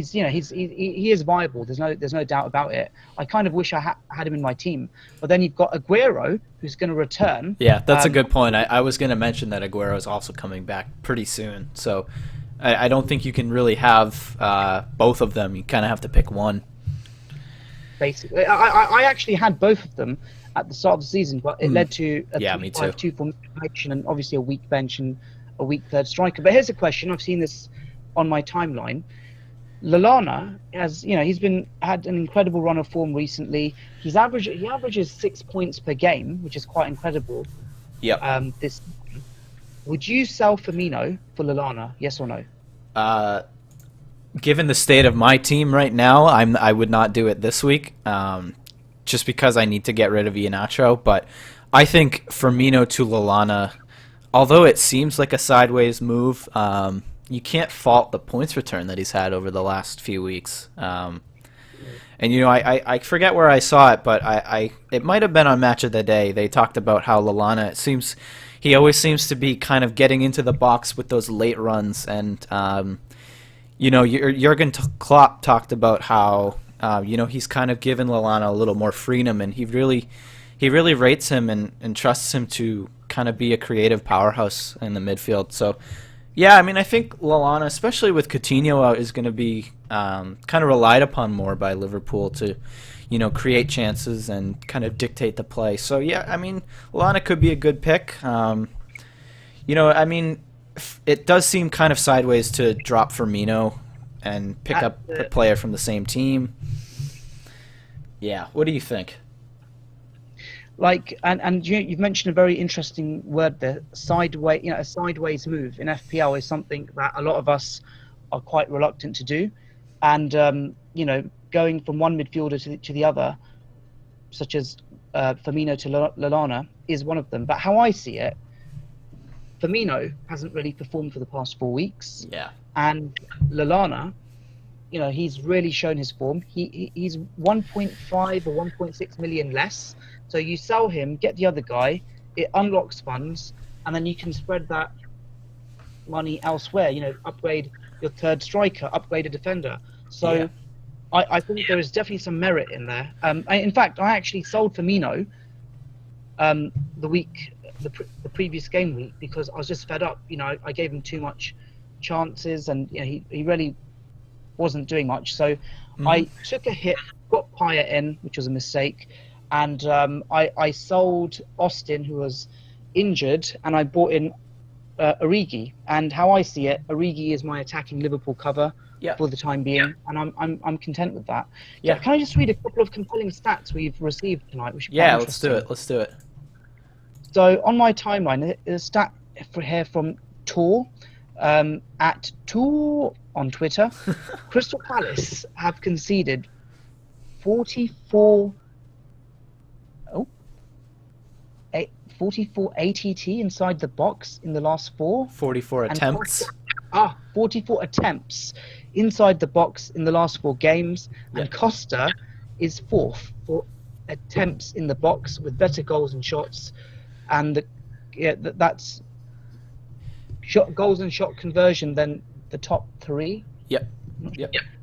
is viable. There's no doubt about it. I kind of wish I had him in my team, but then you've got Aguero, who's going to return. Yeah, that's a good point. I was going to mention that Aguero is also coming back pretty soon. So I don't think you can really have both of them. You kind of have to pick one. Basically, I actually had both of them at the start of the season, but it led to a 3-5-2 formation and obviously a weak bench and a weak third striker. But here's a question: I've seen this on my timeline. Lallana has, he's had an incredible run of form recently. He averages 6 points per game, which is quite incredible. Yep. This Would you sell Firmino for Lallana? Yes or no? Given the state of my team right now, I would not do it this week, just because I need to get rid of Iheanacho. But I think Firmino to Lallana, although it seems like a sideways move, you can't fault the points return that he's had over the last few weeks. And I forget where I saw it, but it might have been on Match of the Day. They talked about how Lallana, he always seems to be kind of getting into the box with those late runs, and Jurgen Klopp talked about how he's kind of given Lallana a little more freedom, and he really rates him and trusts him to kind of be a creative powerhouse in the midfield. So yeah, I mean, I think Lallana, especially with Coutinho out, is going to be kind of relied upon more by Liverpool to create chances and kind of dictate the play. So yeah, I mean, Lallana could be a good pick. I mean, it does seem kind of sideways to drop Firmino and pick up a player from the same team. Yeah, what do you think? You've mentioned a very interesting word there, sideways. A sideways move in FPL is something that a lot of us are quite reluctant to do, and going from one midfielder to the other, such as Firmino to Lallana, is one of them. But how I see it, Firmino hasn't really performed for the past 4 weeks. Yeah. And Lallana, he's really shown his form. He's 1.5 or 1.6 million less. So you sell him, get the other guy, it unlocks funds, and then you can spread that money elsewhere. Upgrade your third striker, upgrade a defender. So yeah. I think there is definitely some merit in there. In fact, I actually sold Firmino the previous game week because I was just fed up. I gave him too much chances, and he really wasn't doing much. So I took a hit, got Payet in, which was a mistake, and I sold Austin, who was injured, and I bought in Origi. And how I see it, Origi is my attacking Liverpool cover for the time being, and I'm content with that. Yeah. Can I just read a couple of compelling stats we've received tonight? Which Let's do it. So on my timeline, a stat here from Tor, at Tor on Twitter. Crystal Palace have conceded 44 ATT inside the box in the last 4. 44 attempts. 44 attempts inside the box in the last 4 games. Yep. And Costa is 4th for attempts in the box with better goals and shots. And that's goals and shot conversion than the top 3. Yep.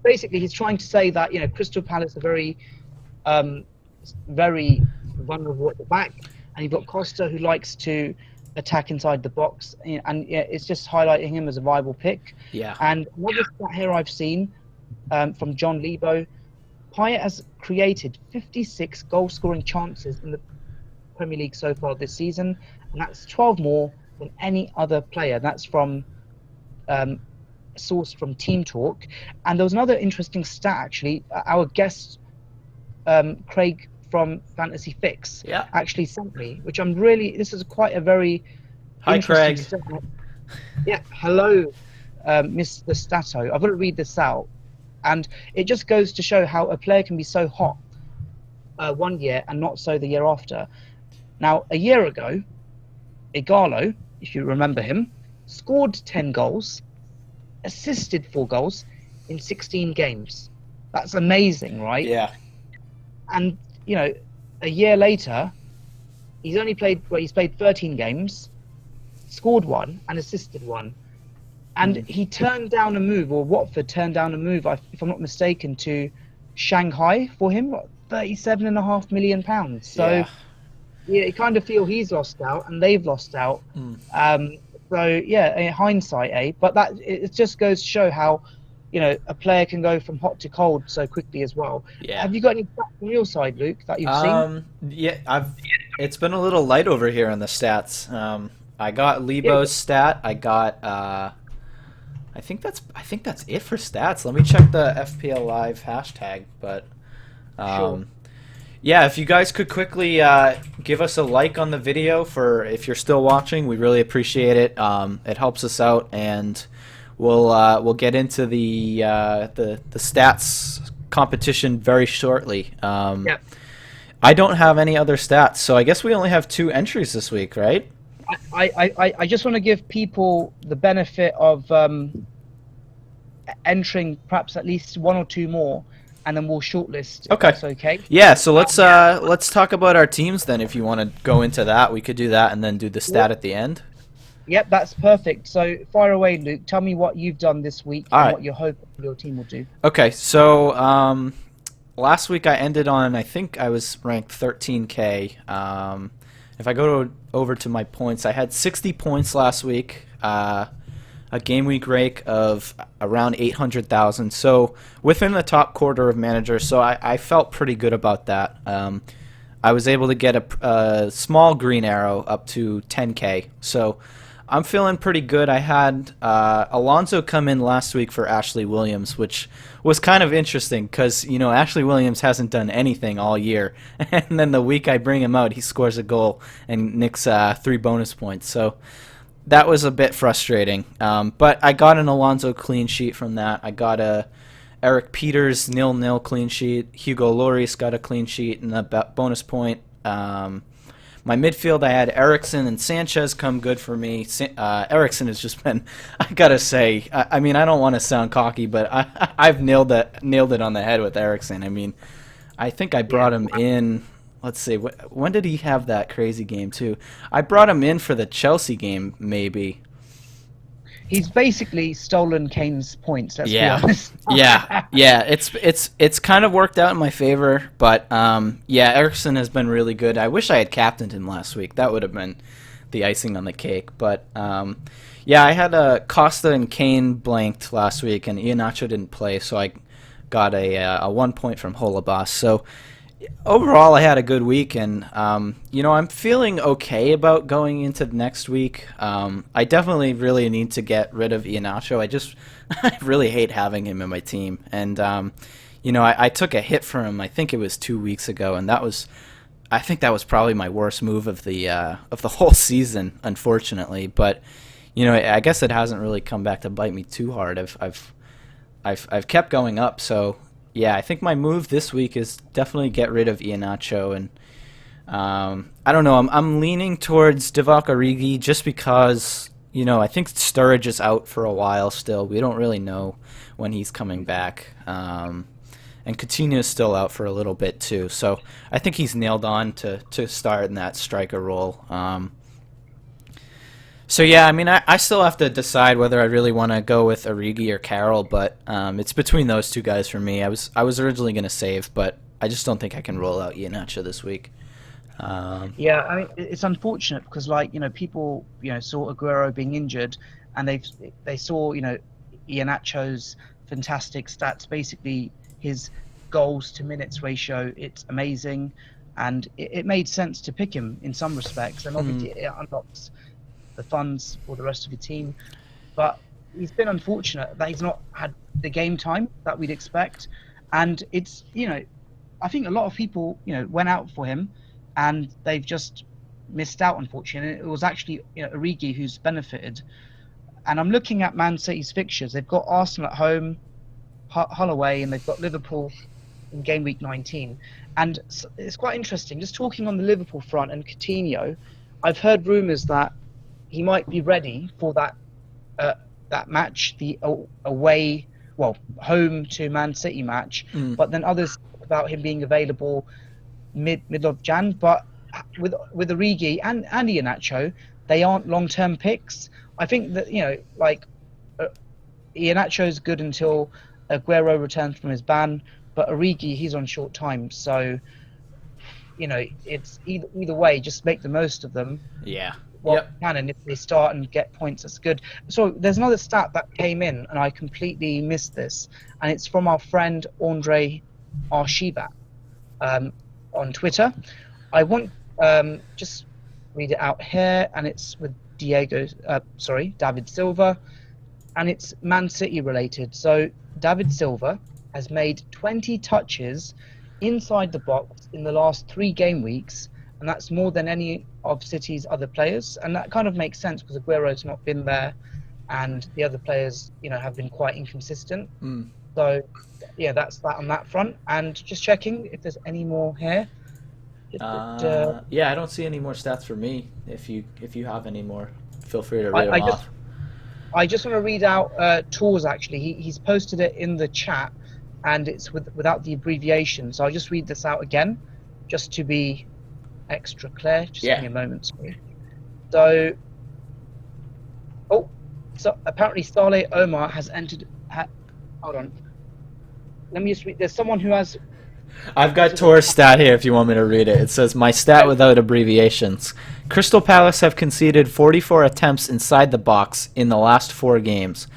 Basically, he's trying to say that Crystal Palace are very, very vulnerable at the back, and you've got Costa who likes to attack inside the box, and it's just highlighting him as a viable pick. Yeah. And another stat here I've seen from John Lebo, Payet has created 56 goal-scoring chances in the Premier League so far this season, and that's 12 more than any other player. That's from source from Team Talk. And there was another interesting stat actually. Our guest Craig from Fantasy Fix actually sent me, which this is quite a very Hi Craig. Stat. Yeah, hello, Mr. Stato. I've got to read this out, and it just goes to show how a player can be so hot 1 year and not so the year after. Now, a year ago, Igalo, if you remember him, scored 10 goals, assisted 4 goals in 16 games. That's amazing, right? Yeah. And, a year later, he's played 13 games, scored 1 and assisted 1. And he turned down a move, or Watford turned down a move, if I'm not mistaken, to Shanghai for him, £37.5 million. So, yeah, you kind of feel he's lost out and they've lost out. So yeah, hindsight, but it just goes to show how a player can go from hot to cold so quickly as well. Yeah. Have you got any stats from your side, Luke, that you've seen? Yeah, it's been a little light over here on the stats. I got Lebo's stat. I I think that's it for stats. Let me check the FPL Live hashtag. But Sure. yeah, if you guys could quickly give us a like on the video for if you're still watching, we really appreciate it. It helps us out, and we'll get into the stats competition very shortly. Yeah. I don't have any other stats, so I guess we only have 2 entries this week, right? I just want to give people the benefit of entering perhaps at least 1 or 2 more, and then we'll shortlist. If Okay. that's okay. Yeah, so let's talk about our teams then. If you want to go into that, we could do that and then do the stat at the end. Yep, that's perfect. So fire away, Luke. Tell me what you've done this week All and right. what you're hoping your team will do. Okay, so last week I ended on, I think I was ranked 13K. If I go over to my points, I had 60 points last week. A game week rake of around 800,000. So within the top quarter of managers. So I felt pretty good about that. I was able to get a small green arrow up to 10K. So I'm feeling pretty good. I had Alonso come in last week for Ashley Williams, which was kind of interesting because, Ashley Williams hasn't done anything all year. And then the week I bring him out, he scores a goal and nicks 3 bonus points. So that was a bit frustrating. But I got an Alonso clean sheet from that. I got a Eric Peters 0-0 clean sheet. Hugo Lloris got a clean sheet and a bonus point. My midfield, I had Eriksson and Sanchez come good for me. Eriksson has just been, I gotta say, I mean, I don't want to sound cocky, but I've nailed it on the head with Eriksson. I mean, I think I brought him in. Let's see, when did he have that crazy game too? I brought him in for the Chelsea game, maybe. He's basically stolen Kane's points. Let's be honest. yeah. It's kind of worked out in my favor, but yeah, Eriksson has been really good. I wish I had captained him last week. That would have been the icing on the cake. But yeah, I had Costa and Kane blanked last week, and Iheanacho didn't play, so I got a 1 point from Holebas. So overall, I had a good week, and I'm feeling okay about going into the next week. I definitely really need to get rid of Iheanacho. I really hate having him in my team, and I took a hit for him. I think it was 2 weeks ago, and I think that was probably my worst move of the whole season, unfortunately. But I guess it hasn't really come back to bite me too hard. I've kept going up, so. Yeah, I think my move this week is definitely get rid of Iheanacho, and I don't know. I'm leaning towards Divock Origi just because I think Sturridge is out for a while still. We don't really know when he's coming back, and Coutinho is still out for a little bit too. So I think he's nailed on to start in that striker role. So yeah, I mean, I still have to decide whether I really want to go with Origi or Carroll, but it's between those 2 guys for me. I was originally going to save, but I just don't think I can roll out Iheanacho this week. Yeah, I mean, it's unfortunate because, people, saw Aguero being injured, and they saw, Iheanacho's fantastic stats. Basically, his goals to minutes ratio, it's amazing, and it made sense to pick him in some respects, and obviously it unlocks the funds for the rest of the team, but he's been unfortunate that he's not had the game time that we'd expect, and it's I think a lot of people went out for him, and they've just missed out, unfortunately. It was actually Origi who's benefited, and I'm looking at Man City's fixtures. They've got Arsenal at home, Hull away, and they've got Liverpool in game week 19, and it's quite interesting. Just talking on the Liverpool front and Coutinho, I've heard rumours that he might be ready for that match, the home to Man City match. But then others talk about him being available middle of Jan. But with Origi and Iheanacho, they aren't long-term picks. I think that Iheanacho is good until Aguero returns from his ban, but Origi, he's on short time, so it's either way, just make the most of them. Yeah. You can, and if they start and get points, that's good. So there's another stat that came in, and I completely missed this, and it's from our friend Andre Arshibat on Twitter. I want just read it out here, and it's with David Silva, and it's Man City related. So David Silva has made 20 touches inside the box in the last 3 game weeks, and that's more than any of City's other players. And that kind of makes sense because Aguero's not been there, and the other players, have been quite inconsistent. So, yeah, that's that on that front. And just checking if there's any more here. Yeah, I don't see any more stats for me. If you have any more, feel free to read them off. I just want to read out Tours, actually. He's posted it in the chat, and it's without the abbreviation. So I'll just read this out again, just to be extra clear. Just give me a moment, sorry. So apparently Saleh Omar has entered... hold on. Let me just read. There's someone who has... I've got Tor's stat here if you want me to read it. It says, my stat without abbreviations. Crystal Palace have conceded 44 attempts inside the box in the last 4 games.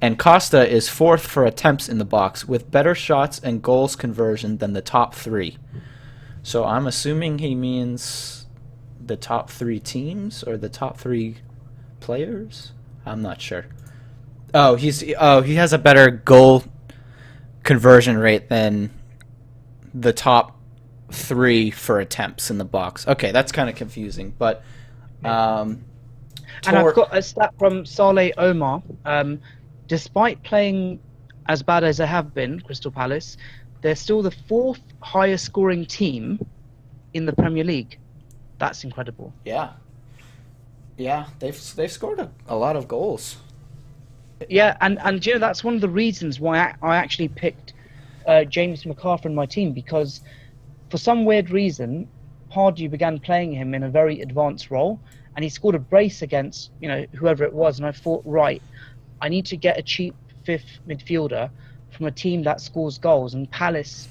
And Costa is 4th for attempts in the box, with better shots and goals conversion than the top 3. So I'm assuming he means the top 3 teams or the top 3 players? I'm not sure. He has a better goal conversion rate than the top 3 for attempts in the box. Okay, that's kind of confusing, but and I've got a stat from Saleh Omar. Despite playing as bad as they have been, Crystal Palace, they're still the 4th highest scoring team in the Premier League. That's incredible. Yeah, they've scored a lot of goals. Yeah, and that's one of the reasons why I actually picked James McArthur in my team, because for some weird reason, Pardew began playing him in a very advanced role, and he scored a brace against whoever it was, and I thought, right, I need to get a cheap 5th midfielder from a team that scores goals, and Palace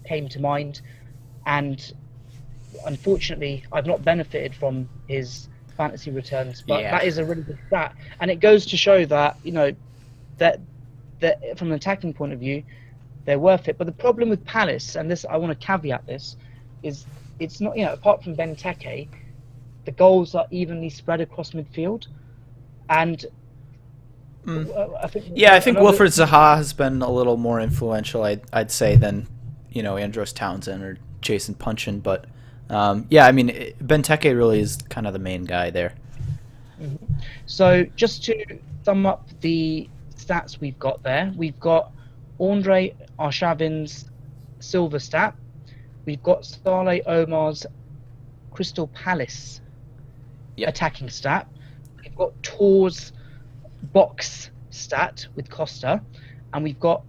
came to mind, and unfortunately I've not benefited from his fantasy returns, but that is a really good stat, and it goes to show that that from an attacking point of view they're worth it. But the problem with Palace, and this I want to caveat this, is it's not apart from Benteke, the goals are evenly spread across midfield, and I think Wilfried Zaha has been a little more influential, I'd say, than Andros Townsend or Jason Punchin, but Benteke really is kind of the main guy there. So just to sum up the stats we've got there, we've got Andre Arshavin's silver stat, we've got Saleh Omar's Crystal Palace attacking stat, we've got Tor's box stat with Costa, and we've got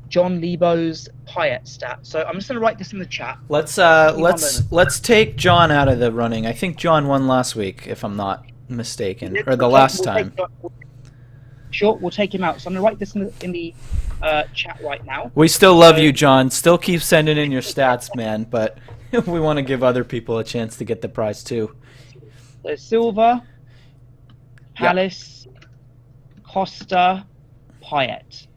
John Lebo's Payet stat. So I'm just going to write this in the chat. Let's take John out of the running. I think John won last week, if I'm not mistaken, or the last time. Sure, we'll take him out. So I'm going to write this in the chat right now. We still love you, John. Still keep sending in your stats, man, but we want to give other people a chance to get the prize too. So Silva, Palace, Costa, Payet.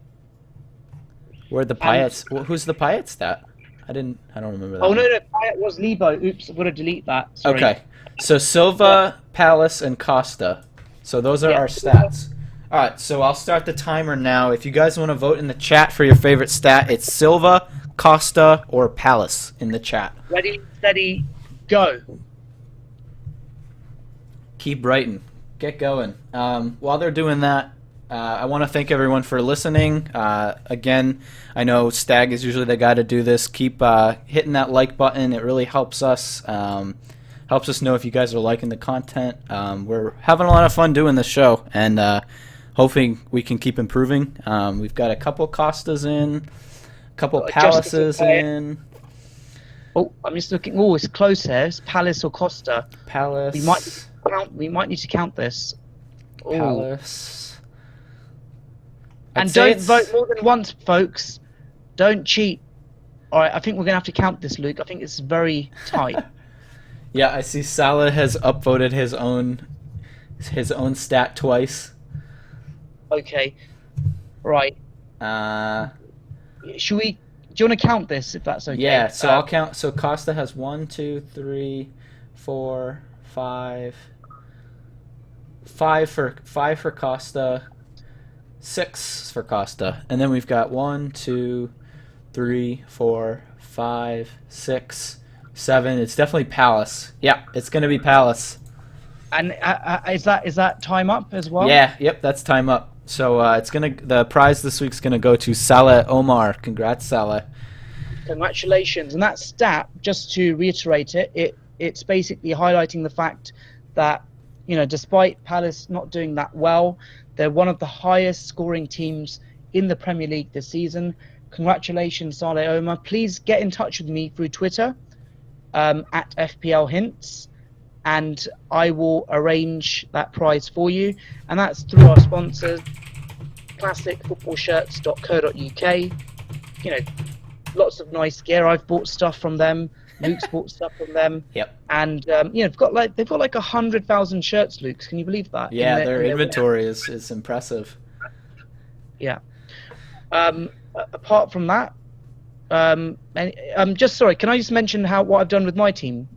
Where'd the Payet? Who's the Payet stat? I don't remember that. Oh, no, Payet was Lebo. Oops, I've got to delete that. Sorry. Okay, so Silva, Palace, and Costa. So those are our stats. All right, so I'll start the timer now. If you guys want to vote in the chat for your favorite stat, it's Silva, Costa, or Palace in the chat. Ready, steady, go. Keep writing. Get going. While they're doing that, I want to thank everyone for listening. Again, I know Stag is usually the guy to do this. Keep hitting that like button. It really helps us. Helps us know if you guys are liking the content. We're having a lot of fun doing this show, and hoping we can keep improving. We've got a couple Costas in, a couple Palaces in. Oh, I'm just looking. Oh, it's close here. It's Palace or Costa. Palace. We might need to count this. Ooh. Palace. And don't vote more than once, folks. Don't cheat. All right, I think we're going to have to count this, Luke. I think it's very tight. Yeah, I see Salah has upvoted his own stat twice. Okay. Right. Should we... Do you want to count this, if that's okay? Yeah, so I'll count. So Costa has 1, 2, 3, 4, 5. 5 for Costa. 6 for Costa. And then we've got 1, 2, 3, 4, 5, 6, 7. It's definitely Palace. Yeah, it's going to be Palace. And is that time up as well? Yeah, yep, that's time up. So the prize this week's gonna go to Salah Omar. Congrats, Salah. Congratulations. And that stat, just to reiterate it's basically highlighting the fact that, despite Palace not doing that well, they're one of the highest scoring teams in the Premier League this season. Congratulations, Salah Omar. Please get in touch with me through Twitter at FPL Hints, and I will arrange that prize for you. And that's through our sponsors, classicfootballshirts.co.uk. Lots of nice gear. I've bought stuff from them. Luke's bought stuff from them. Yep. And they've got like 100,000 shirts, Luke. Can you believe that? Yeah, their inventory is impressive. Yeah. Apart from that, sorry, can I just mention what I've done with my team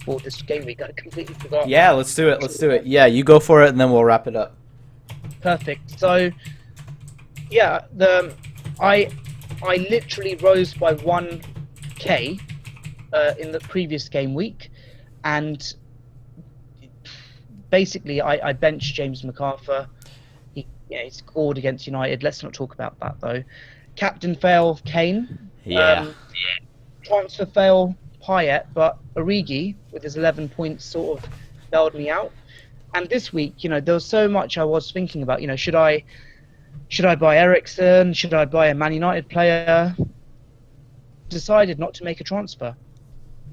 for this game week? I completely forgot. Yeah, let's do it. Yeah, you go for it, and then we'll wrap it up. Perfect. So, yeah, I literally rose by 1k in the previous game week, and basically I benched James MacArthur. He scored against United. Let's not talk about that though. Captain fail, Kane. Yeah. Transfer fail, Payet, but Origi with his 11 points sort of bailed me out. And this week, there was so much I was thinking about. Should I buy Eriksen? Should I buy a Man United player? Decided not to make a transfer,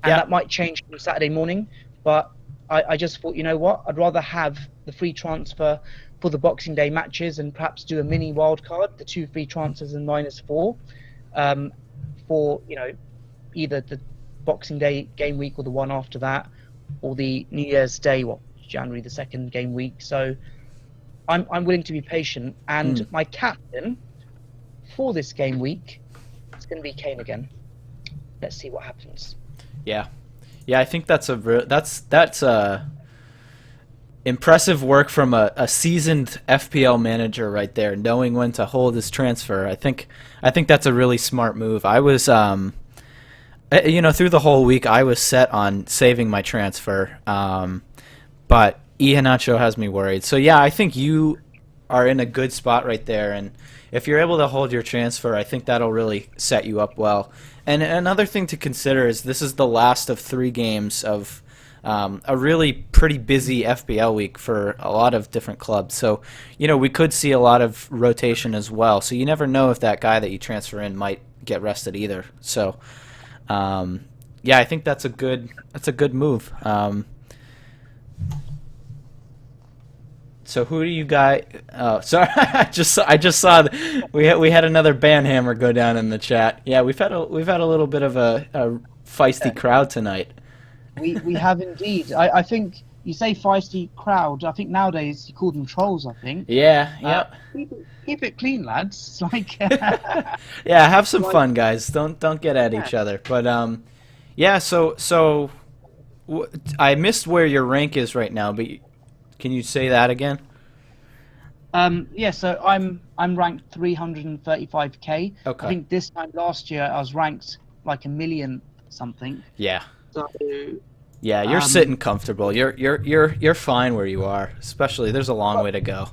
and that might change on Saturday morning. But I just thought, what? I'd rather have the free transfer for the Boxing Day matches and perhaps do a mini wild card, the 2 free transfers and -4, for either the Boxing Day game week or the one after that, or the New Year's Day, January the 2nd game week. So I'm willing to be patient, and my captain for this game week is going to be Kane again. Let's see what happens. Yeah, I think that's impressive work from a seasoned FPL manager right there, knowing when to hold his transfer. I think that's a really smart move. I was through the whole week I was set on saving my transfer, but Iheanacho has me worried. So yeah, I think you are in a good spot right there, and if you're able to hold your transfer, I think that'll really set you up well. And another thing to consider is this is the last of 3 games of a really pretty busy FPL week for a lot of different clubs. So, we could see a lot of rotation as well. So you never know if that guy that you transfer in might get rested either. So, I think that's a good move. So who do you guys? Oh, sorry, I just saw we had another banhammer go down in the chat. Yeah, we've had a little bit of a feisty crowd tonight. We have indeed. I think you say feisty crowd. I think nowadays you call them trolls. I think. Yeah. Yep. Keep it clean, lads. Like. Yeah, have some fun, guys. Don't get at each other. But So I missed where your rank is right now, but. Can you say that again? So I'm ranked 335k. Okay. I think this time last year I was ranked like 1 million something. Yeah. So yeah, you're sitting comfortable. You're fine where you are. Especially there's a long way to go.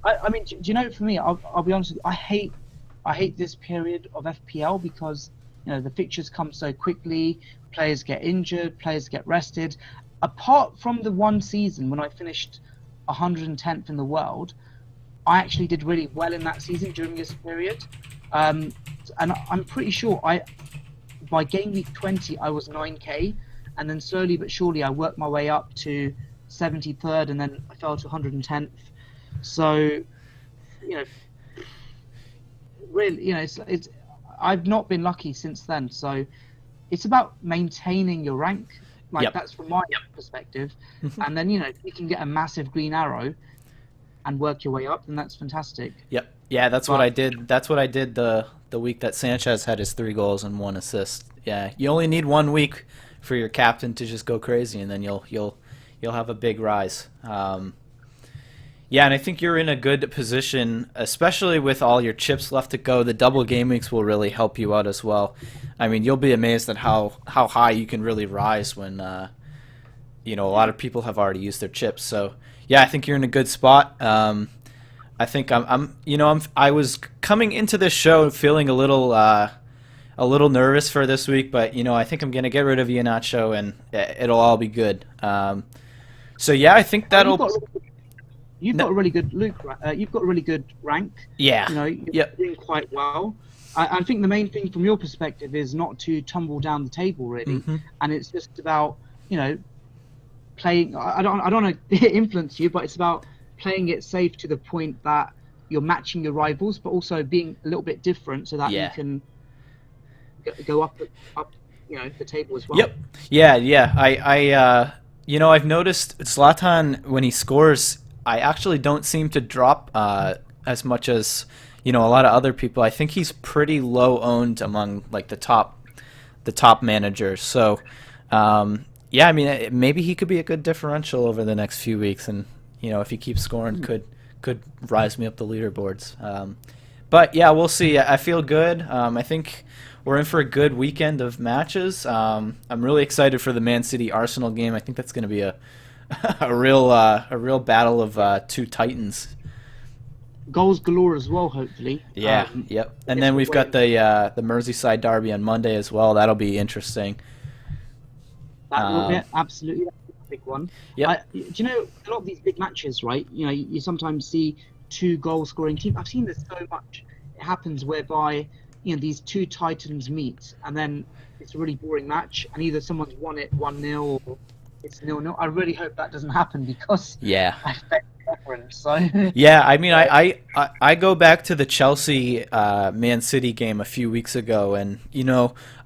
I mean, do you know, for me, I'll be honest with you, I hate this period of FPL because the fixtures come so quickly, players get injured, players get rested. Apart from the one season when I finished 110th in the world, I actually did really well in that season during this period. And I'm pretty sure by game week 20 I was 9k, and then slowly but surely I worked my way up to 73rd, and then I fell to 110th. So, really, it's I've not been lucky since then. So it's about maintaining your rank. That's from my perspective. And then, if you can get a massive green arrow and work your way up, then that's fantastic. Yep. Yeah, that's what I did. That's what I did the week that Sanchez had his 3 goals and 1 assist. Yeah, you only need 1 week for your captain to just go crazy, and then you'll have a big rise. Yeah, and I think you're in a good position, especially with all your chips left to go. The double game weeks will really help you out as well. I mean, you'll be amazed at how high you can really rise when a lot of people have already used their chips. So yeah, I think you're in a good spot. I think I was coming into this show feeling a little nervous for this week, but I think I'm gonna get rid of Iheanacho and it'll all be good. So yeah, I think that'll. You've got a really good Luke. You've got a really good rank. Yeah. You're doing quite well. I think the main thing from your perspective is not to tumble down the table, really, and it's just about playing. I don't want to influence you, but it's about playing it safe to the point that you're matching your rivals, but also being a little bit different so that you can go up the table as well. Yep. Yeah. I've noticed Zlatan when he scores, I actually don't seem to drop as much as a lot of other people. I think he's pretty low owned among like the top managers. So I mean maybe he could be a good differential over the next few weeks, and if he keeps scoring could rise me up the leaderboards. But yeah, we'll see. I feel good. I think we're in for a good weekend of matches. I'm really excited for the Man City Arsenal game. I think that's going to be a real battle of two titans. Goals galore as well, hopefully. Yeah, yep. And then we've got the Merseyside derby on Monday as well. That'll be interesting. That will be absolutely a big one. Yeah. Do you know a lot of these big matches, right? You sometimes see two goal scoring teams. I've seen this so much. It happens whereby these two titans meet, and then it's a really boring match, and either someone's won it 1-0 or it's 0-0. I really hope that doesn't happen because I bet preference. So yeah, I mean, I go back to the Chelsea Man City game a few weeks ago, and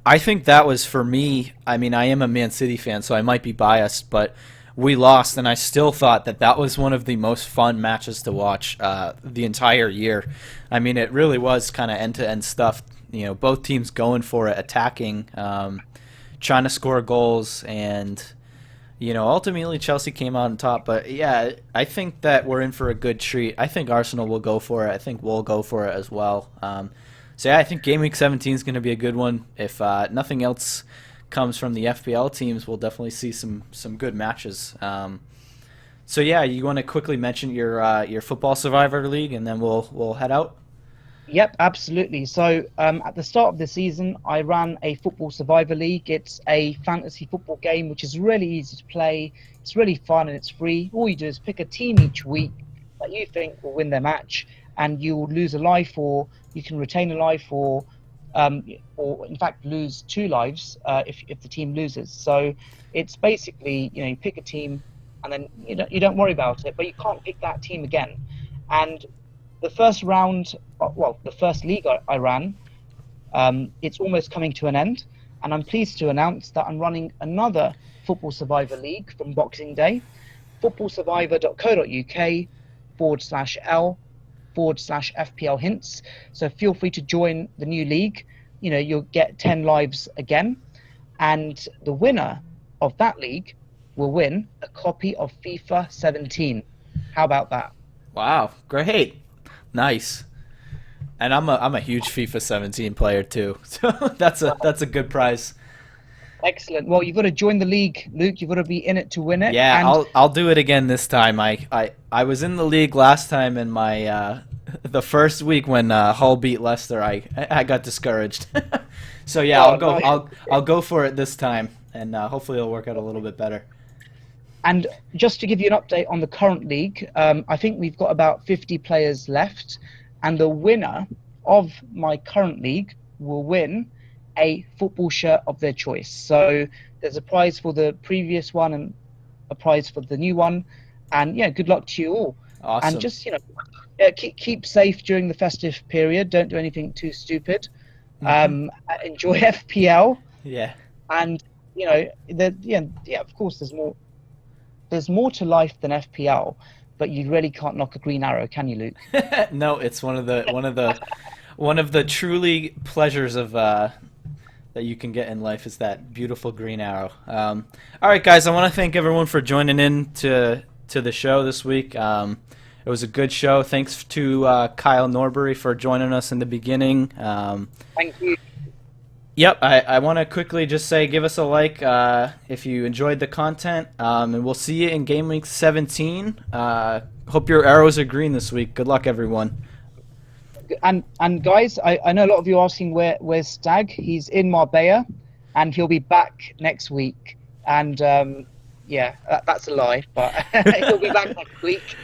I think that was for me. I mean, I am a Man City fan, so I might be biased, but we lost, and I still thought that was one of the most fun matches to watch the entire year. I mean, it really was kind of end-to-end stuff. Both teams going for it, attacking, trying to score goals, and ultimately Chelsea came out on top. But yeah, I think that we're in for a good treat. I think Arsenal will go for it. I think we'll go for it as well. So yeah, I think Game Week 17 is going to be a good one. If nothing else comes from the FPL teams, we'll definitely see some good matches. So yeah, you want to quickly mention your Football Survivor League, and then we'll head out. Yep, absolutely. So at the start of the season, I ran a Football Survivor League. It's a fantasy football game which is really easy to play. It's really fun and it's free. All you do is pick a team each week that you think will win their match, and you will lose a life, or you can retain a life, or in fact lose 2 lives if the team loses. So it's basically you pick a team, and then you don't worry about it, but you can't pick that team again. And the first round, the first league I ran, it's almost coming to an end, and I'm pleased to announce that I'm running another Football Survivor League from Boxing Day. footballsurvivor.co.uk/L/FPL hints. So feel free to join the new league. You'll get 10 lives again, and the winner of that league will win a copy of FIFA 17. How about that? Wow, great. Nice. And I'm a huge FIFA 17 player too, so that's a good prize. Excellent. Well, you've got to join the league, Luke. You've got to be in it to win it. Yeah, and I'll do it again this time. I was in the league last time, and my the first week when Hull beat Leicester, I got discouraged. So yeah, I'll go for it this time, and hopefully it'll work out a little bit better. And just to give you an update on the current league, I think we've got about 50 players left, and the winner of my current league will win a football shirt of their choice. So there's a prize for the previous one and a prize for the new one. And yeah, good luck to you all. Awesome. And just keep safe during the festive period. Don't do anything too stupid. Enjoy FPL. Yeah. And of course there's more to life than FPL, but you really can't knock a green arrow, can you, Luke? No, it's one of the truly pleasures of that you can get in life is that beautiful green arrow. All right, guys, I want to thank everyone for joining in to the show this week. It was a good show. Thanks to Kyle Norbury for joining us in the beginning. Thank you. Yep, I want to quickly just say give us a like if you enjoyed the content, and we'll see you in Game Week 17. Hope your arrows are green this week. Good luck, everyone. And guys, I know a lot of you are asking where's Stag. He's in Marbella, and he'll be back next week. And yeah, that's a lie, but he'll be back next week.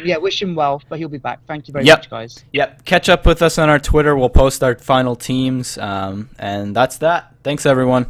Yeah, wish him well, but he'll be back. Thank you very much, guys. Yep, catch up with us on our Twitter. We'll post our final teams, and that's that. Thanks, everyone.